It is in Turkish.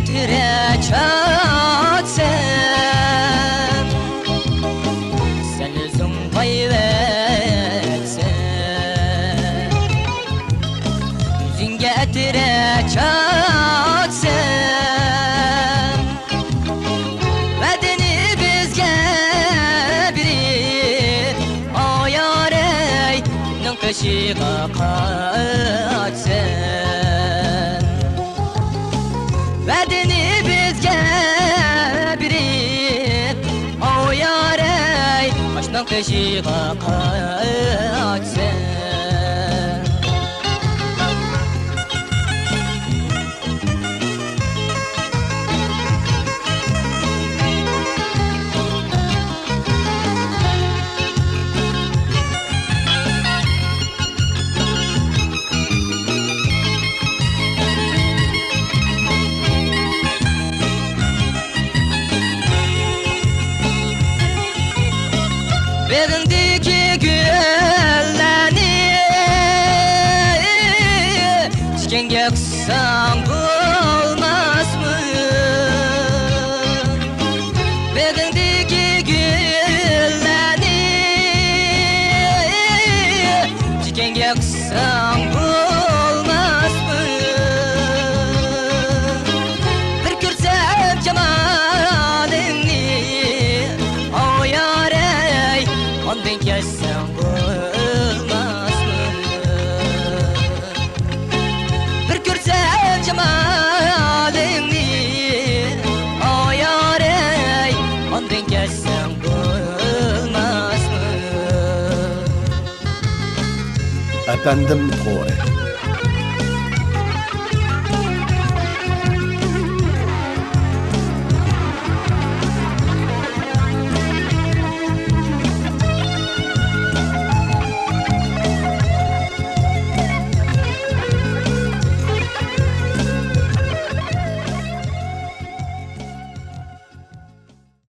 getire çatsam sen özün payvetsen yüzün getire çatsam bedeni bizge biri o yarey nın kaşığa kaçsan bedeni bizge biri o yarey aşkın kaşığa kaçsan Begindeki güllerini çiçeğe kısan bulmaz mı? Begindeki güllerini çiçeğe kısan bulmaz mı? Bir görsem cemalini o yarey ondan geçsem bulmaz mı? Bir görsem cemalini o yarey ondan geçsem bulmaz mı? Efendim Tore.